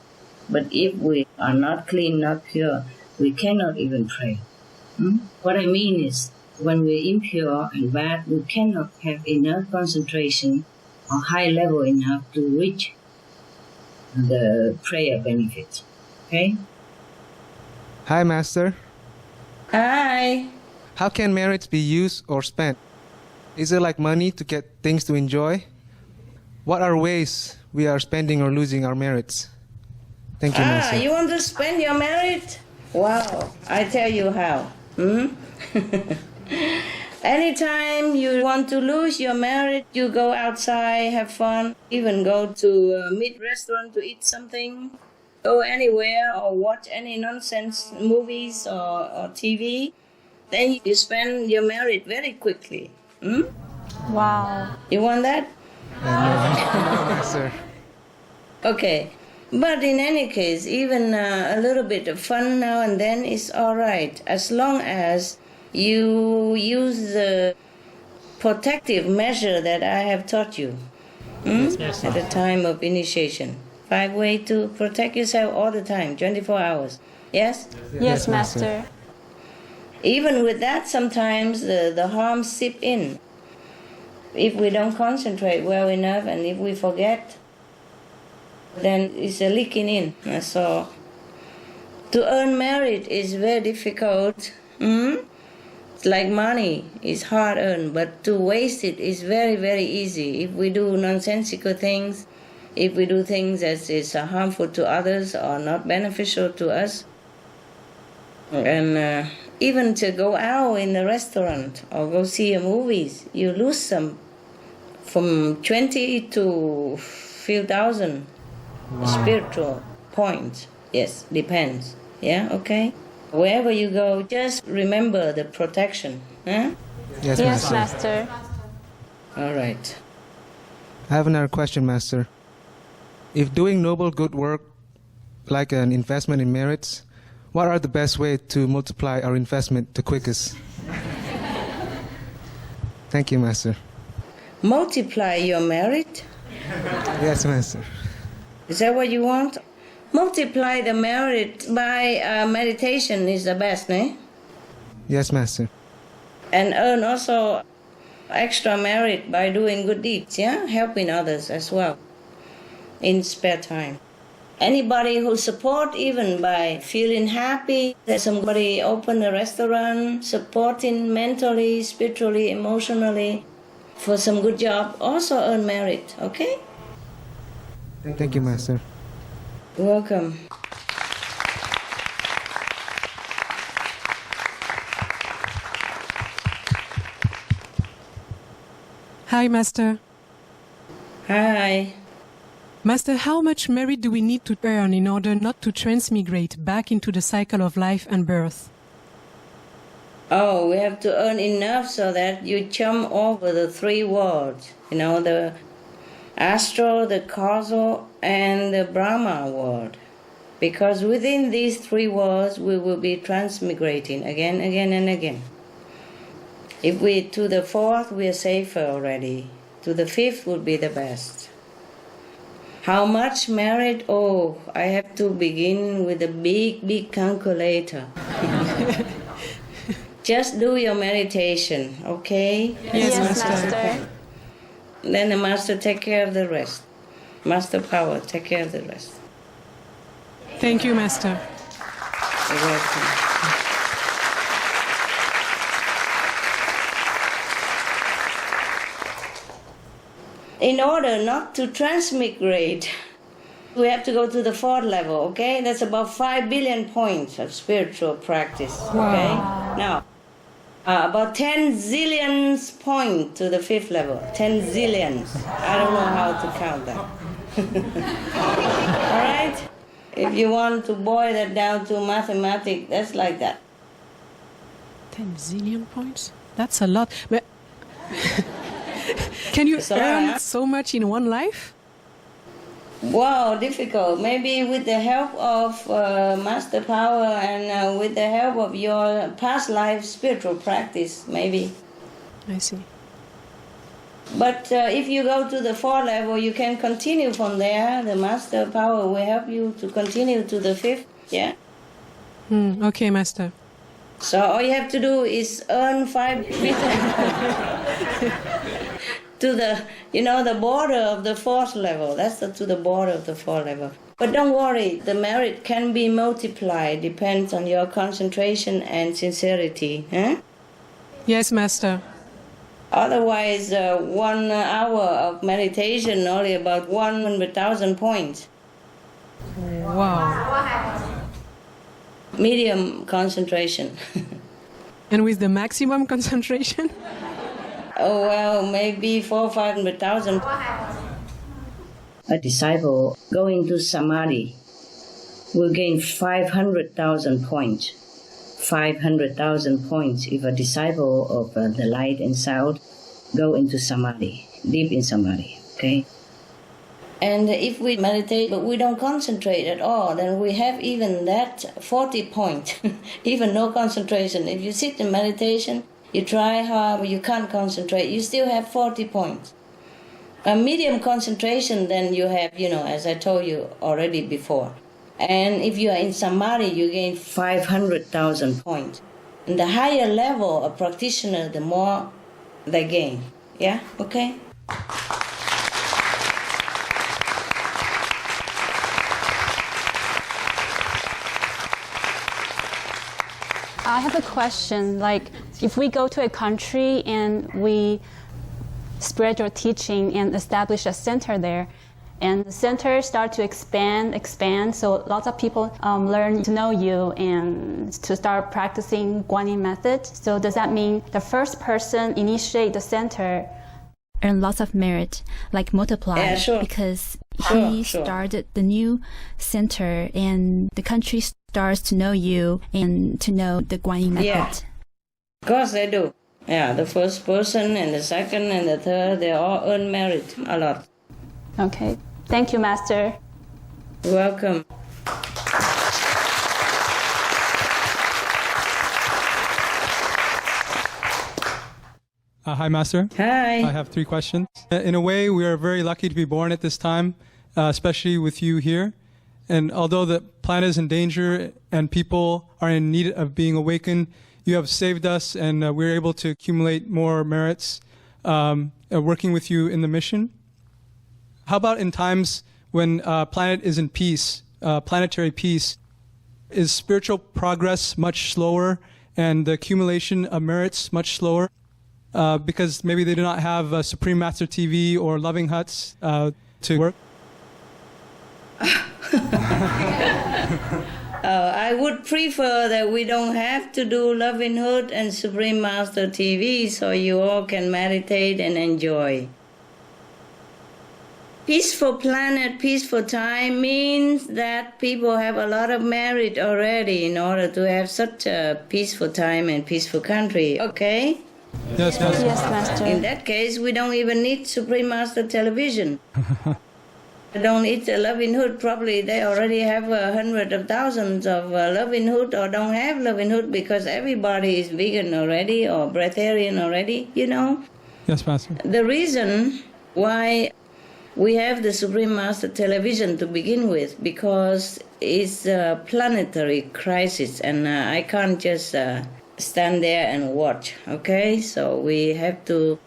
But if we are not clean, not pure, we cannot even pray. What I mean is, when we're impure and bad, we cannot have enough concentration or high level enough to reach the prayer benefit. Okay? Hi, Master. Hi. How can merits be used or spent? Is it like money to get things to enjoy? What are ways we are spending or losing our merits? Thank you, Master. You want to spend your merit? Wow, I tell you how. Anytime you want to lose your merit, you go outside, have fun, even go to a meat restaurant to eat something, go anywhere or watch any nonsense movies or TV, then you spend your merit very quickly. Wow. You want that? No, sir. Okay. But in any case, even a little bit of fun now and then is all right, as long as you use the protective measure that I have taught you at the time of initiation. 5 ways to protect yourself all the time, 24 hours. Yes? Yes, Master. Even with that, sometimes the harm seep in. If we don't concentrate well enough and if we forget, then it's a leaking in. So to earn merit is very difficult. It's like money, it's hard earned, but to waste it is very, very easy. If we do nonsensical things, if we do things that is harmful to others or not beneficial to us, and even to go out in a restaurant or go see a movies, you lose some from 20 to few thousand. Spiritual points. Yes, depends. Yeah, okay? Wherever you go, just remember the protection. Huh? Yes, Yes, Master. Master. All right. I have another question, Master. If doing noble good work, like an investment in merits, what are the best ways to multiply our investment the quickest? Thank you, Master. Multiply your merit? Yes, Master. Is that what you want? Multiply the merit by meditation is the best, eh? Yes, Master. And earn also extra merit by doing good deeds, yeah? Helping others as well in spare time. Anybody who support even by feeling happy that somebody opened a restaurant, supporting mentally, spiritually, emotionally for some good job, also earn merit, okay? Thank you, Master. You're welcome. Hi, Master. Hi. Master, how much merit do we need to earn in order not to transmigrate back into the cycle of life and birth? Oh, we have to earn enough so that you jump over the three worlds. You know, the astral, the causal, and the Brahma world. Because within these three worlds, we will be transmigrating again, and again. If we to the fourth, we are safer already. To the fifth would be the best. How much merit? Oh, I have to begin with a big calculator. Just do your meditation, okay? Yes, Master. Then the Master take care of the rest. Master Power take care of the rest. Thank you, Master. You're welcome. In order not to transmigrate, we have to go to the fourth level, okay? That's about 5 billion points of spiritual practice, okay? Now, about 10 zillions points to the fifth level. 10 zillions. I don't know how to count that. All right? If you want to boil that down to mathematics, that's like that. 10 zillion points? That's a lot. But can you It's a lot, earn huh? so much in one life? Wow, difficult. Maybe with the help of Master Power and with the help of your past life spiritual practice, maybe. I see. But if you go to the fourth level, you can continue from there. The Master Power will help you to continue to the fifth, yeah? Okay, Master. So all you have to do is earn 5 billion to the, the border of the fourth level. That's to the border of the fourth level. But don't worry, the merit can be multiplied. Depends on your concentration and sincerity. Huh? Yes, Master. Otherwise, 1 hour of meditation only about 100,000 points. Wow. Medium concentration. And with the maximum concentration? Oh, well, maybe 400,000 or 500,000. A disciple going to Samadhi will gain 500,000 points. 500,000 points if a disciple of the light and sound go into Samadhi, deep in Samadhi, okay? And if we meditate but we don't concentrate at all, then we have even that 40 points, even no concentration. If you sit in meditation, you try hard, but you can't concentrate, you still have 40 points. A medium concentration, then you have, as I told you already before. And if you are in Samadhi, you gain 500,000 points. And the higher level of practitioner, the more they gain. Yeah? Okay? I have a question. Like, if we go to a country and we spread your teaching and establish a center there, and the center start to expand, so lots of people learn to know you and to start practicing Guanyin method. So does that mean the first person initiate the center earn lots of merit, like multiply, Yeah, sure. because Sure, he sure. started the new center and the country starts to know you and to know the Guanyin method. Yeah. Of course they do. Yeah, the first person and the second and the third, they all earn merit a lot. Okay. Thank you, Master. You're welcome. Hi, Master. Hi. I have 3 questions. In a way, we are very lucky to be born at this time, especially with you here. And although the planet is in danger and people are in need of being awakened, you have saved us and we're able to accumulate more merits. working with you in the mission. How about in times when planet is in peace, planetary peace? Is spiritual progress much slower and the accumulation of merits much slower? Because maybe they do not have Supreme Master TV or Loving Huts to work? I would prefer that we don't have to do Loving Hood and Supreme Master TV so you all can meditate and enjoy. Peaceful planet, peaceful time means that people have a lot of merit already in order to have such a peaceful time and peaceful country, okay? Yes, Master. Yes, Master. In that case, we don't even need Supreme Master television. Don't need a Loving Hood. Probably they already have hundreds of thousands of Loving Hood or don't have Loving Hood because everybody is vegan already or breatharian already, you know? Yes, Master. The reason why we have the Supreme Master television to begin with because it's a planetary crisis and I can't just stand there and watch, okay? So we have to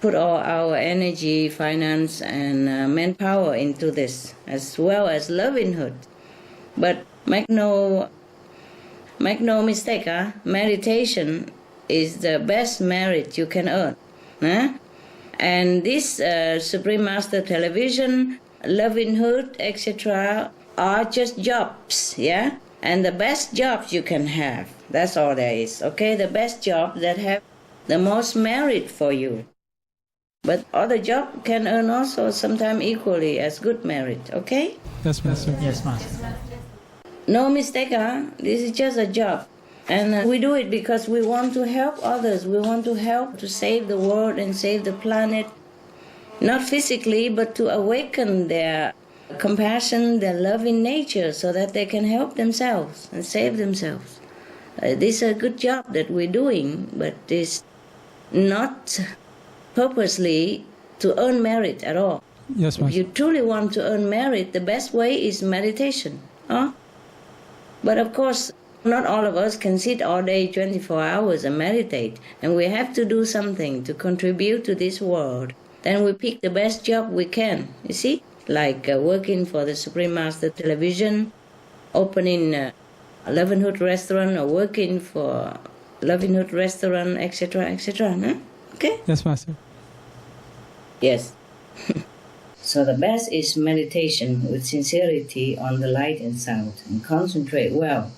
put all our energy, finance, and manpower into this, as well as Loving Hood. But make no mistake, meditation is the best merit you can earn. And this Supreme Master television, Loving Hood, etc., are just jobs, yeah? And the best jobs you can have, that's all there is, okay? The best jobs that have the most merit for you. But other jobs can earn also sometimes equally as good merit, okay? Yes, Master. Yes, Master. No mistake, this is just a job. And we do it because we want to help others. We want to help to save the world and save the planet. Not physically, but to awaken their compassion, their love in nature so that they can help themselves and save themselves. This is a good job that we're doing, but it's not purposely to earn merit at all. Yes, Master. If you truly want to earn merit, the best way is meditation. But of course, not all of us can sit all day 24 hours and meditate, and we have to do something to contribute to this world. Then we pick the best job we can, you see? Like working for the Supreme Master television, opening a Loving Hood restaurant, or working for Loving Hood restaurant, etc., etc. Okay? Yes, Master. Yes. So the best is meditation with sincerity on the light and sound, and concentrate well.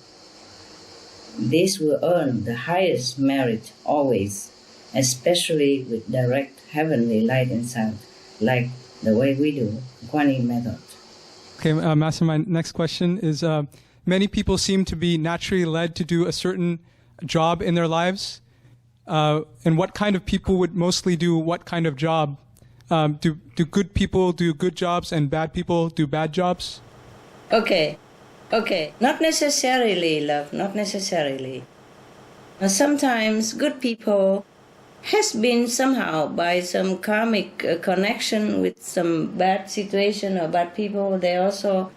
This will earn the highest merit always, especially with direct heavenly light and sound, like the way we do, Kuan Yin method. Okay, Master, my next question is, many people seem to be naturally led to do a certain job in their lives. And what kind of people would mostly do what kind of job? Do good people do good jobs and bad people do bad jobs? Okay. Not necessarily, love, not necessarily. Sometimes good people has been somehow by some karmic connection with some bad situation or bad people, they also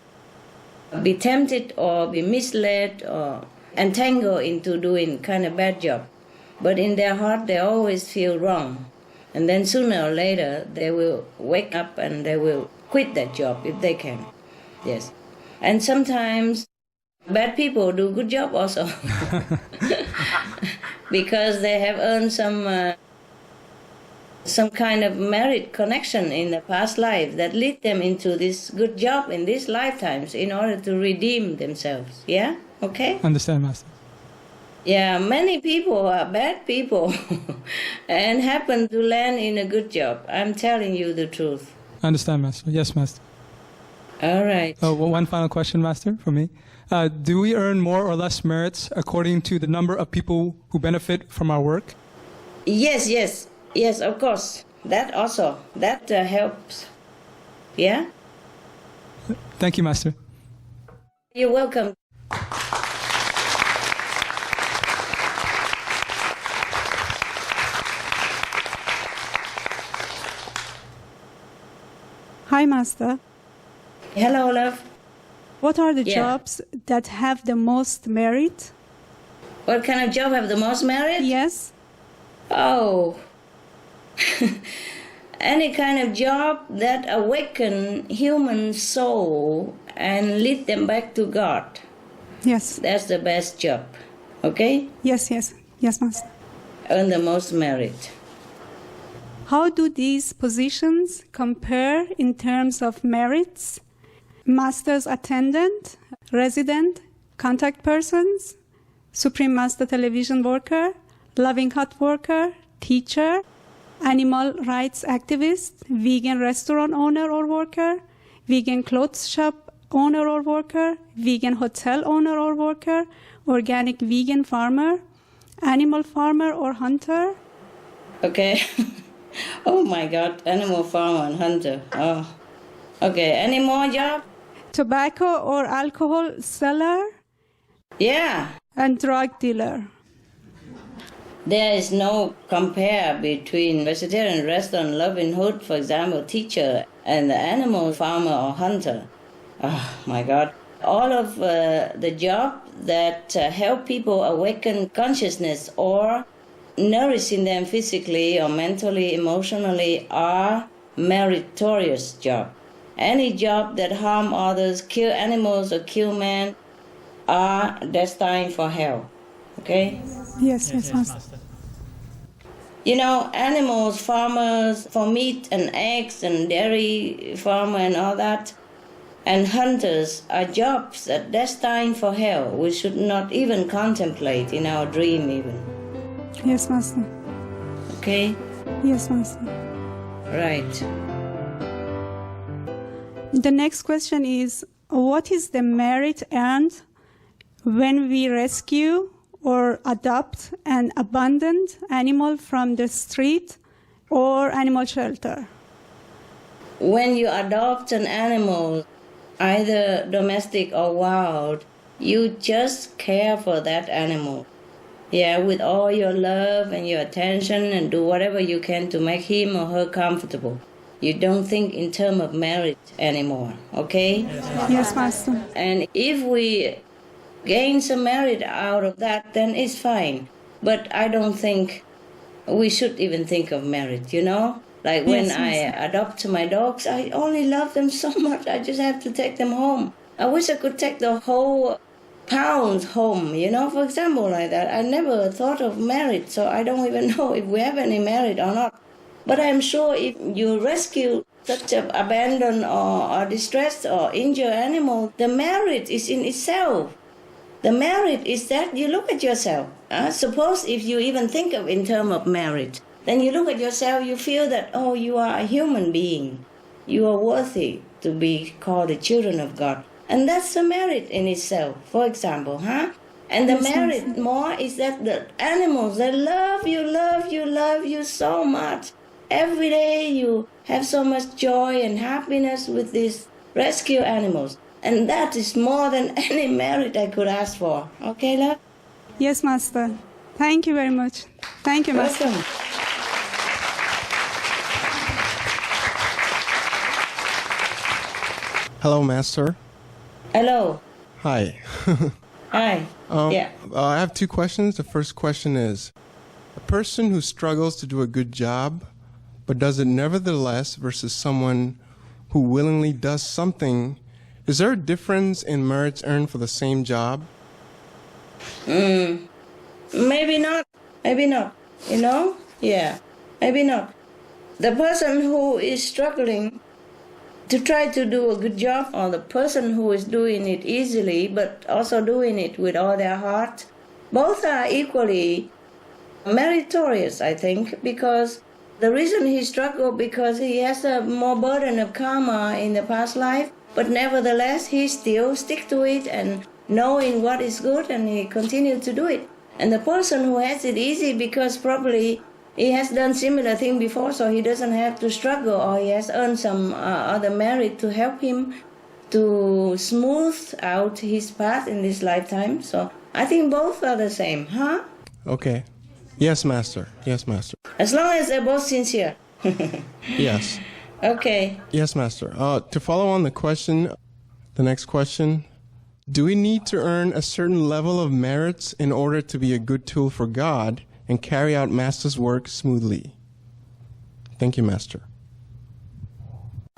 be tempted or be misled or entangled into doing kind of bad job. But in their heart, they always feel wrong. And then sooner or later, they will wake up and they will quit that job if they can. Yes. And sometimes bad people do good job also. Because they have earned some kind of merit connection in the past life that lead them into this good job in these lifetimes in order to redeem themselves. Yeah? Okay? Understand, Master. Yeah, many people are bad people and happen to land in a good job. I'm telling you the truth. Understand, Master. Yes, Master. All right. One final question, Master, for me. Do we earn more or less merits according to the number of people who benefit from our work? Yes, of course. That also. That helps. Yeah? Thank you, Master. You're welcome. Hi, Master. Hello, love. What are the jobs that have the most merit? What kind of job have the most merit? Yes. Oh, Any kind of job that awaken human soul and lead them back to God. Yes. That's the best job. Okay? Yes, Master. Earn the most merit. How do these positions compare in terms of merits? Master's attendant, resident, contact persons, Supreme Master television worker, loving hut worker, teacher, animal rights activist, vegan restaurant owner or worker, vegan clothes shop owner or worker, vegan hotel owner or worker, organic vegan farmer, animal farmer or hunter. Okay. Oh my God, animal farmer and hunter. Oh. Okay, any more job? Tobacco or alcohol seller. Yeah. And drug dealer. There is no compare between vegetarian restaurant, livelihood, for example, teacher, and the animal farmer or hunter. Oh my God. All of the job that help people awaken consciousness or nourishing them physically or mentally, emotionally are meritorious job. Any job that harm others, kill animals or kill men are destined for hell. Okay? Yes, Master. You know, animals, farmers for meat and eggs and dairy farmer and all that, and hunters are jobs that destined for hell. We should not even contemplate in our dream even. Yes, Master. Okay? Yes, Master. Right. The next question is, what is the merit earned when we rescue or adopt an abandoned animal from the street or animal shelter? When you adopt an animal, either domestic or wild, you just care for that animal. Yeah, with all your love and your attention, and do whatever you can to make him or her comfortable. You don't think in terms of merit anymore, okay? Yes, Master. And if we gain some merit out of that, then it's fine. But I don't think we should even think of merit, you know? Like when I adopt my dogs, I only love them so much, I just have to take them home. I wish I could take the whole pounds home, you know, for example, like that. I never thought of merit, so I don't even know if we have any merit or not. But I'm sure if you rescue such an abandoned or distressed or injured animal, the merit is in itself. The merit is that you look at yourself. Suppose if you even think of in terms of merit, then you look at yourself, you feel that, oh, you are a human being. You are worthy to be called the children of God. And that's a merit in itself, for example, And the merit more is that the animals, they love you so much. Every day you have so much joy and happiness with these rescue animals. And that is more than any merit I could ask for. Okay, love? Yes, Master. Thank you very much. Thank you, Master. Welcome. Hello, Master. Hello. Hi. Hi. Yeah. I have two questions. The first question is, a person who struggles to do a good job but does it nevertheless versus someone who willingly does something, is there a difference in merits earned for the same job? Maybe not. Maybe not. You know? Yeah. Maybe not. The person who is struggling to try to do a good job, or the person who is doing it easily but also doing it with all their heart, both are equally meritorious, I think, because the reason he struggled because he has a more burden of karma in the past life, but nevertheless he still stick to it and knowing what is good, and he continued to do it. And the person who has it easy because probably he has done similar thing before, so he doesn't have to struggle, or he has earned some other merit to help him to smooth out his path in this lifetime. So I think both are the same, Okay. Yes, Master. Yes, Master. As long as they're both sincere. Yes. Okay. Yes, Master. To follow on the next question, do we need to earn a certain level of merits in order to be a good tool for God and carry out Master's work smoothly? Thank you, Master.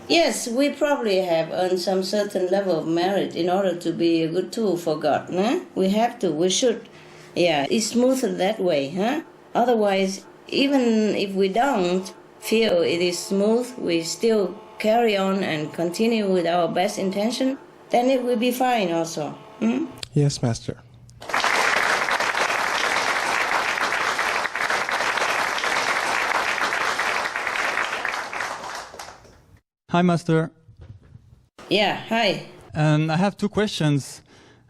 Yes, we probably have earned some certain level of merit in order to be a good tool for God. Huh? We have to, we should. Yeah, it's smoother that way. Huh? Otherwise, even if we don't feel it is smooth, we still carry on and continue with our best intention, then it will be fine also. Hmm? Yes, Master. Hi, Master. Yeah, hi. I have two questions.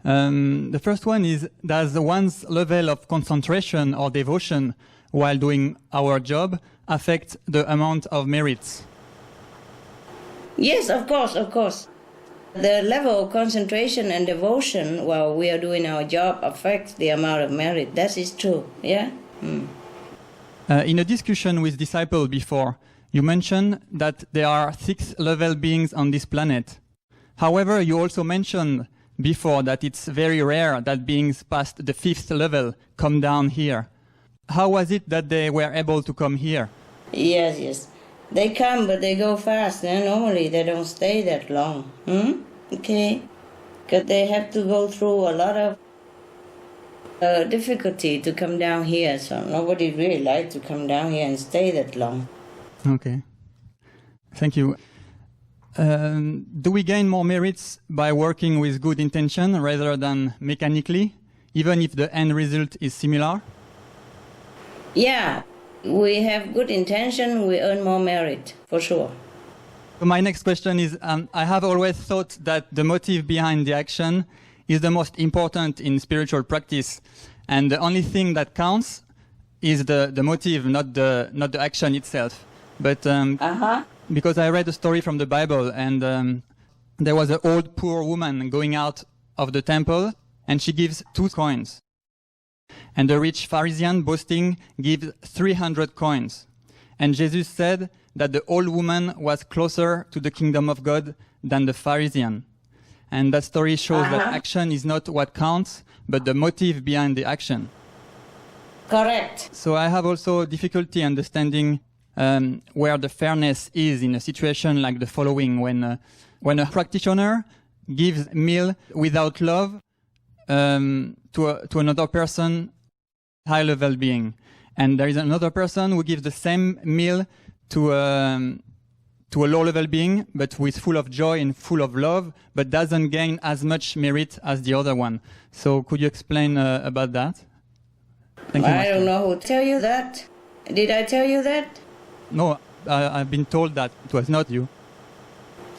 The first one is, does one's level of concentration or devotion while doing our job affect the amount of merits? Yes, of course, of course. The level of concentration and devotion while we are doing our job affects the amount of merit. That is true, yeah? In a discussion with disciples before, you mentioned that there are 6th-level beings on this planet. However, you also mentioned before that it's very rare that beings past the 5th level come down here. How was it that they were able to come here? Yes, yes. They come, but they go fast. Normally, they don't stay that long. Okay? Because they have to go through a lot of difficulty to come down here. So nobody really likes to come down here and stay that long. Okay. Thank you. Do we gain more merits by working with good intention rather than mechanically, even if the end result is similar? Yeah. We have good intention, we earn more merit, for sure. So my next question is, I have always thought that the motive behind the action is the most important in spiritual practice, and the only thing that counts is the motive, not the action itself. But because I read a story from the Bible, and there was an old poor woman going out of the temple, and she gives 2 coins. And the rich Pharisee, boasting, gives 300 coins. And Jesus said that the old woman was closer to the kingdom of God than the Pharisee. And that story shows that action is not what counts, but the motive behind the action. Correct. So I have also difficulty understanding where the fairness is in a situation like the following, when a practitioner gives meal without love to another person, high-level being, and there is another person who gives the same meal to a low-level being, but with full of joy and full of love, but doesn't gain as much merit as the other one. So could you explain about that? Thank you, I don't know who tell you that. Did I tell you that? No, I've been told that it was not you.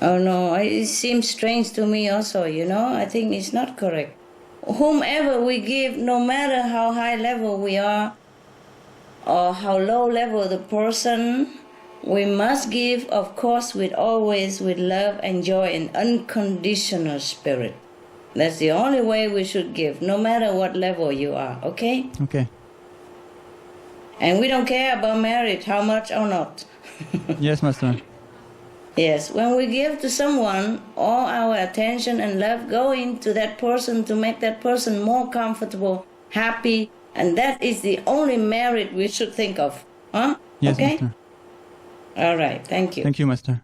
Oh no, it seems strange to me also, I think it's not correct. Whomever we give, no matter how high level we are or how low level the person, we must give, of course, always with love and joy and unconditional spirit. That's the only way we should give, no matter what level you are, okay? Okay. And we don't care about merit, how much or not. Yes, Master. Yes, when we give to someone, all our attention and love go into that person to make that person more comfortable, happy, and that is the only merit we should think of. Huh? Yes, okay? Master. All right, thank you. Thank you, Master.